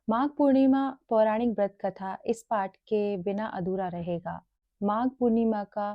माघ पूर्णिमा पौराणिक व्रत कथा इस पाठ के बिना अधूरा रहेगा। माघ पूर्णिमा का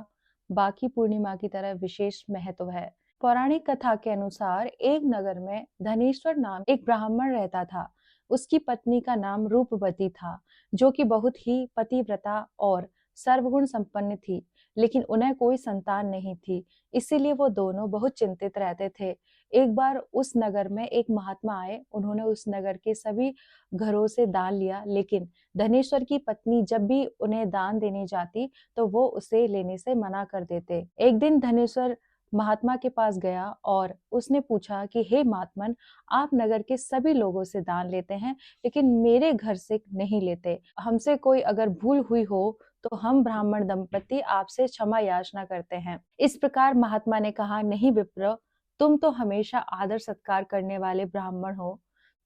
बाकी पूर्णिमा की तरह विशेष महत्व है। पौराणिक कथा के अनुसार एक नगर में धनेश्वर नाम एक ब्राह्मण रहता था। उसकी पत्नी का नाम रूपवती था, जो कि बहुत ही पतिव्रता और सर्वगुण संपन्न थी, लेकिन उन्हें कोई संतान नहीं थी। इसीलिए वो दोनों बहुत चिंतित रहते थे। एक बार उस नगर में एक महात्मा आए। उन्होंने उस नगर के सभी घरों से दान लिया, लेकिन धनेश्वर की पत्नी जब भी उन्हें दान देने जाती तो वो उसे लेने से मना कर देते। एक दिन धनेश्वर महात्मा के पास गया और उसने पूछा कि हे महात्मन, आप नगर के सभी लोगों से दान लेते हैं, लेकिन मेरे घर से नहीं लेते। हमसे कोई अगर भूल हुई हो तो हम ब्राह्मण दंपति आपसे क्षमा याचना करते हैं। इस प्रकार महात्मा ने कहा, नहीं विप्र, तुम तो हमेशा आदर सत्कार करने वाले ब्राह्मण हो,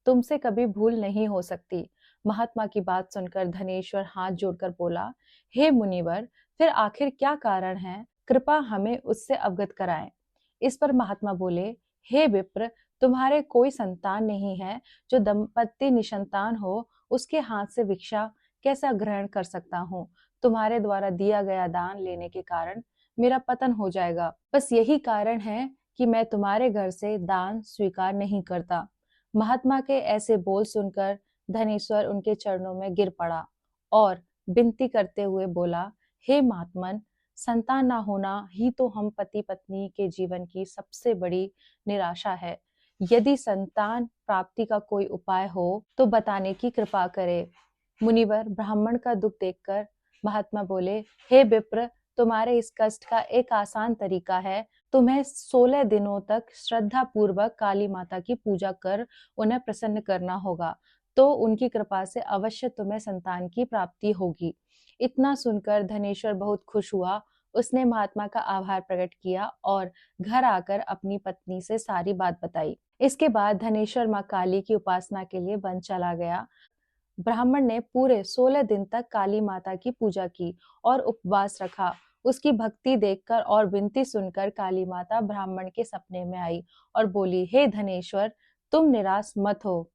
तुमसे कभी भूल नहीं हो सकती। महात्मा की बात सुनकर धनेश्वर हाथ जोड़कर बोला, हे मुनिवर, फिर आखिर क्या कारण है? कृपा हमें उससे अवगत कराएं। इस पर महात्मा बोले, हे विप्र, तुम्हारे कोई संतान नहीं है। जो दंपत्ति निसंतान हो, उसके हाथ से भिक्षा कैसा ग्रहण कर सकता हूँ? तुम्हारे द्वारा दिया गया दान लेने के कारण मेरा पतन हो जाएगा। बस यही कारण है कि मैं तुम्हारे घर से दान स्वीकार नहीं करता। महात्मा के ऐसे बोल सुनकर धनेश्वर उनके चरणों में गिर पड़ा और विनती करते हुए बोला, हे महात्मन, संतान ना होना ही तो हम पति पत्नी के जीवन की सबसे बड़ी निराशा है। यदि संतान प्राप्ति का कोई उपाय हो तो बताने की कृपा करे। मुनिवर ब्राह्मण का दुख देखकर महात्मा बोले, हे विप्र, तुम्हारे इस कष्ट का एक आसान तरीका है। तुम्हें 16 दिनों तक श्रद्धा पूर्वक काली माता की पूजा कर उन्हें प्रसन्न करना होगा, तो उनकी कृपा से अवश्य तुम्हें संतान की प्राप्ति होगी। इतना सुनकर धनेश्वर बहुत खुश हुआ। उसने महात्मा का आभार प्रकट किया और घर आकर अपनी पत्नी से सारी बात बताई। इसके बाद धनेश्वर माँ काली की उपासना के लिए वन चला गया। ब्राह्मण ने पूरे 16 दिन तक काली माता की पूजा की और उपवास रखा। उसकी भक्ति देखकर और विनती सुनकर काली माता ब्राह्मण के सपने में आई और बोली, हे धनेश्वर, तुम निराश मत हो।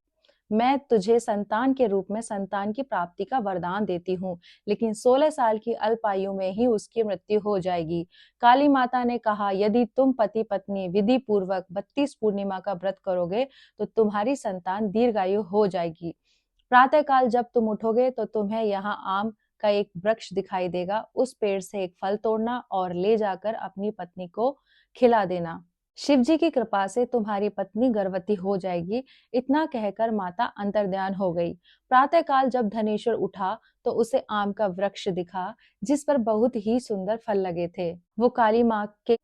मैं तुझे संतान के रूप में संतान की प्राप्ति का वरदान देती हूँ, लेकिन 16 साल की अल्प आयु में ही उसकी मृत्यु हो जाएगी। काली माता ने कहा, यदि तुम पति पत्नी विधि पूर्वक 32 पूर्णिमा का व्रत करोगे तो तुम्हारी संतान दीर्घायु हो जाएगी। प्रातः काल जब तुम उठोगे तो तुम्हें यहाँ आम का एक वृक्ष दिखाई देगा। उस पेड़ से एक फल तोड़ना और ले जाकर अपनी पत्नी को खिला देना। शिव जी की कृपा से तुम्हारी पत्नी गर्भवती हो जाएगी। इतना कहकर माता अंतर्ध्यान हो गई। प्रातः काल जब धनेश्वर उठा तो उसे आम का वृक्ष दिखा, जिस पर बहुत ही सुंदर फल लगे थे। वो काली माँ के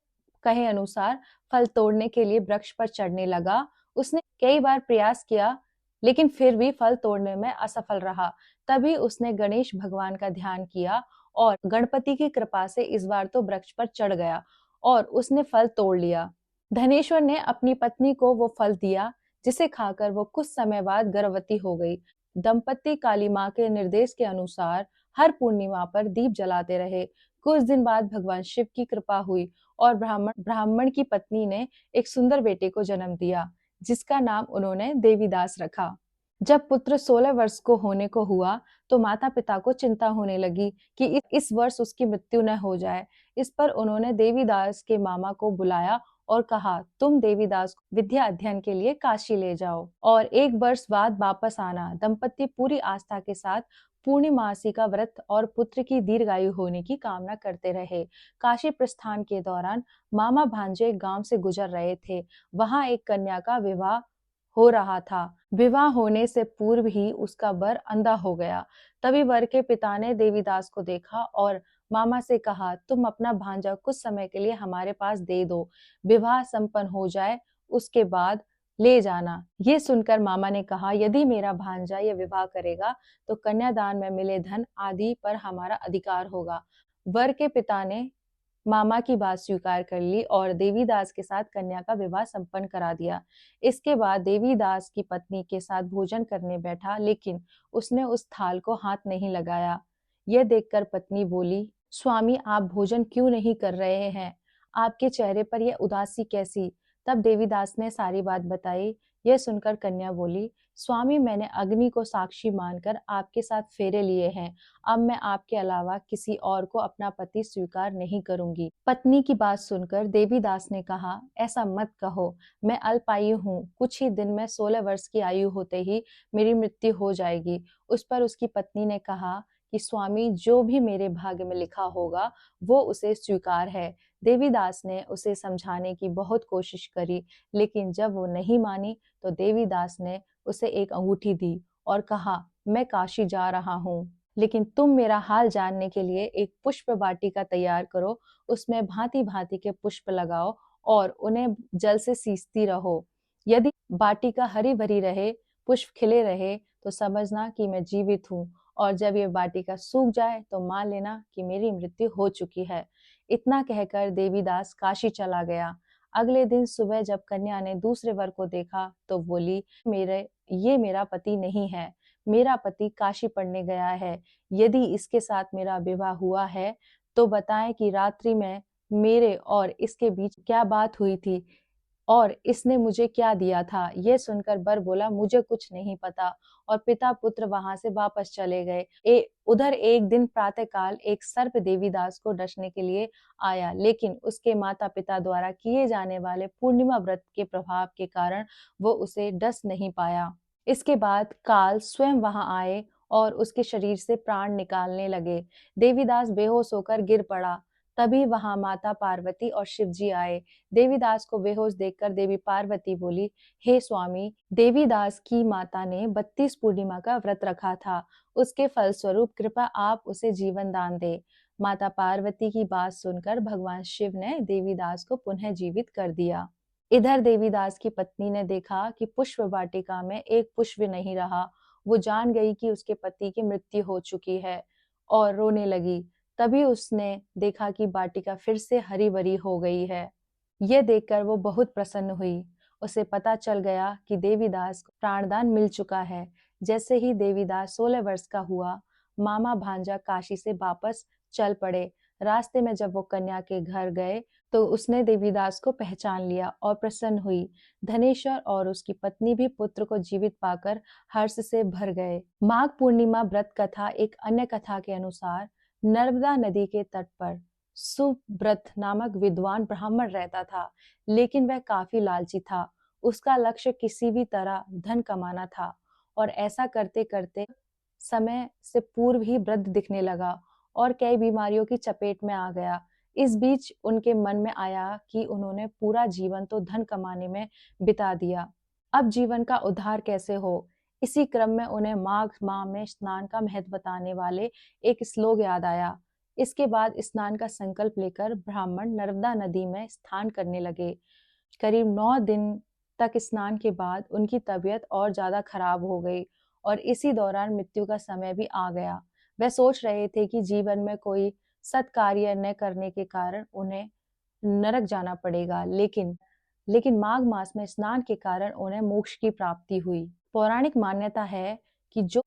कहे अनुसार फल तोड़ने के लिए वृक्ष पर चढ़ने लगा। उसने कई बार प्रयास किया, लेकिन फिर भी फल तोड़ने में असफल रहा। तभी उसने गणेश भगवान का ध्यान किया और गणपति की कृपा से इस बार तो वृक्ष पर चढ़ गया और उसने फल तोड़ लिया। धनेश्वर ने अपनी पत्नी को वो फल दिया, जिसे खाकर वो कुछ समय बाद गर्भवती हो गई। दंपति काली माँ के निर्देश के अनुसार हर पूर्णिमा पर दीप जलाते रहे। कुछ दिन बाद भगवान शिव की कृपा हुई और ब्राह्मण की पत्नी ने एक सुंदर बेटे को जन्म दिया, जिसका नाम उन्होंने देवीदास रखा। जब पुत्र 16 वर्ष को होने को हुआ तो माता पिता को चिंता होने लगी कि इस वर्ष उसकी मृत्यु न हो जाए। इस पर उन्होंने देवीदास के मामा को बुलाया और कहा, तुम देवीदास को विद्या अध्ययन के लिए काशी ले जाओ और 1 वर्ष बाद वापस आना। दंपति पूरी आस्था के साथ पूर्णिमासी का व्रत और पुत्र की दीर्घायु होने की कामना करते रहे। काशी प्रस्थान के दौरान मामा भांजे गांव से गुजर रहे थे। वहां एक कन्या का विवाह हो रहा था। विवाह होने से पूर्व ही उसका वर अंधा हो गया। तभी वर के पिता ने देवीदास को देखा और मामा से कहा, तुम अपना भांजा कुछ समय के लिए हमारे पास दे दो, विवाह संपन्न हो जाए उसके बाद ले जाना। ये सुनकर मामा ने कहा, यदि मेरा भांजा ये विवाह करेगा तो कन्यादान में मिले धन आदि पर हमारा अधिकार होगा। वर के पिता ने मामा की बात स्वीकार कर ली और देवीदास के साथ कन्या का विवाह संपन्न करा दिया। इसके बाद देवीदास की पत्नी के साथ भोजन करने बैठा, लेकिन उसने उस थाल को हाथ नहीं लगाया। यह देखकर पत्नी बोली, स्वामी, आप भोजन क्यों नहीं कर रहे हैं? आपके चेहरे पर यह उदासी कैसी? तब देवीदास ने सारी बात बताई। यह सुनकर कन्या बोली, स्वामी, मैंने अग्नि को साक्षी मानकर आपके साथ फेरे लिए हैं। अब मैं आपके अलावा किसी और को अपना पति स्वीकार नहीं करूंगी। पत्नी की बात सुनकर देवीदास ने कहा, ऐसा मत कहो। मैं अल्पायु हूँ। कुछ ही दिन में 16 वर्ष की आयु होते ही मेरी मृत्यु हो जाएगी। उस पर उसकी पत्नी ने कहा कि स्वामी, जो भी मेरे भाग्य में लिखा होगा वो उसे स्वीकार है। देवीदास ने उसे समझाने की बहुत कोशिश करी, लेकिन जब वो नहीं मानी तो देवीदास ने उसे एक अंगूठी दी और कहा, मैं काशी जा रहा हूँ, लेकिन तुम मेरा हाल जानने के लिए एक पुष्प वाटिका तैयार करो, उसमें भांति भांति के पुष्प लगाओ और उन्हें जल से सींचती रहो। यदि वाटिका हरी भरी रहे, पुष्प खिले रहे, तो समझना कि मैं जीवित हूँ, और जब ये वाटिका सूख जाए तो मान लेना कि मेरी मृत्यु हो चुकी है। इतना कहकर देवीदास काशी चला गया। अगले दिन सुबह जब कन्या ने दूसरे वर को देखा तो बोली, ये मेरा पति नहीं है। मेरा पति काशी पढ़ने गया है। यदि इसके साथ मेरा विवाह हुआ है तो बताएं कि रात्रि में मेरे और इसके बीच क्या बात हुई थी और इसने मुझे क्या दिया था। यह सुनकर वर बोला, मुझे कुछ नहीं पता, और पिता पुत्र वहां से वापस चले गए। उधर एक दिन प्रातःकाल एक सर्प देवीदास को डसने के लिए आया, लेकिन उसके माता पिता द्वारा किए जाने वाले पूर्णिमा व्रत के प्रभाव के कारण वो उसे डस नहीं पाया। इसके बाद काल स्वयं वहां आए और उसके शरीर से प्राण निकालने लगे। देवीदास बेहोश होकर गिर पड़ा। तभी वहां माता पार्वती और शिव जी आए। देवीदास को बेहोश देखकर देवी पार्वती बोली, हे स्वामी, देवीदास की माता ने 32 पूर्णिमा का व्रत रखा था। उसके फलस्वरूप कृपा आप उसे जीवन दान दे। माता पार्वती की बात सुनकर भगवान शिव ने देवीदास को पुनः जीवित कर दिया। इधर देवीदास की पत्नी ने देखा कि पुष्प वाटिका में एक पुष्प नहीं रहा। वो जान गई कि उसके पति की मृत्यु हो चुकी है और रोने लगी। तभी उसने देखा कि वाटिका फिर से हरी भरी हो गई है। यह देखकर वो बहुत प्रसन्न हुई। उसे पता चल गया कि देवीदास को प्राणदान मिल चुका है। जैसे ही देवीदास 16 वर्ष का हुआ, मामा भांजा काशी से वापस चल पड़े। रास्ते में जब वो कन्या के घर गए तो उसने देवीदास को पहचान लिया और प्रसन्न हुई। धनेश्वर और उसकी पत्नी भी पुत्र को जीवित पाकर हर्ष से भर गए। माघ पूर्णिमा व्रत कथा एक अन्य कथा के अनुसार नर्मदा नदी के तट पर सुव्रत नामक विद्वान ब्राह्मण रहता था, लेकिन वह काफी लालची था। उसका लक्ष्य किसी भी तरह धन कमाना था और ऐसा करते करते समय से पूर्व ही वृद्ध दिखने लगा और कई बीमारियों की चपेट में आ गया। इस बीच उनके मन में आया कि उन्होंने पूरा जीवन तो धन कमाने में बिता दिया, अब जीवन का उद्धार कैसे हो। इसी क्रम में उन्हें माघ माह में स्नान का महत्व बताने वाले एक श्लोक याद आया। इसके बाद स्नान का संकल्प लेकर ब्राह्मण नर्मदा नदी में स्नान करने लगे। करीब 9 दिन तक स्नान के बाद उनकी तबीयत और ज्यादा खराब हो गई और इसी दौरान मृत्यु का समय भी आ गया। वह सोच रहे थे कि जीवन में कोई सत्कार्य न करने के कारण उन्हें नरक जाना पड़ेगा, लेकिन माघ मास में स्नान के कारण उन्हें मोक्ष की प्राप्ति हुई। पौराणिक मान्यता है कि जो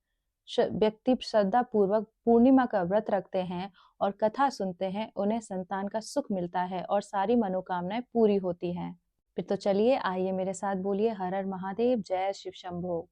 व्यक्ति श्रद्धा पूर्वक पूर्णिमा का व्रत रखते हैं और कथा सुनते हैं, उन्हें संतान का सुख मिलता है और सारी मनोकामनाएं पूरी होती हैं। फिर तो चलिए, आइए मेरे साथ बोलिए, हर हर महादेव, जय शिव शंभो।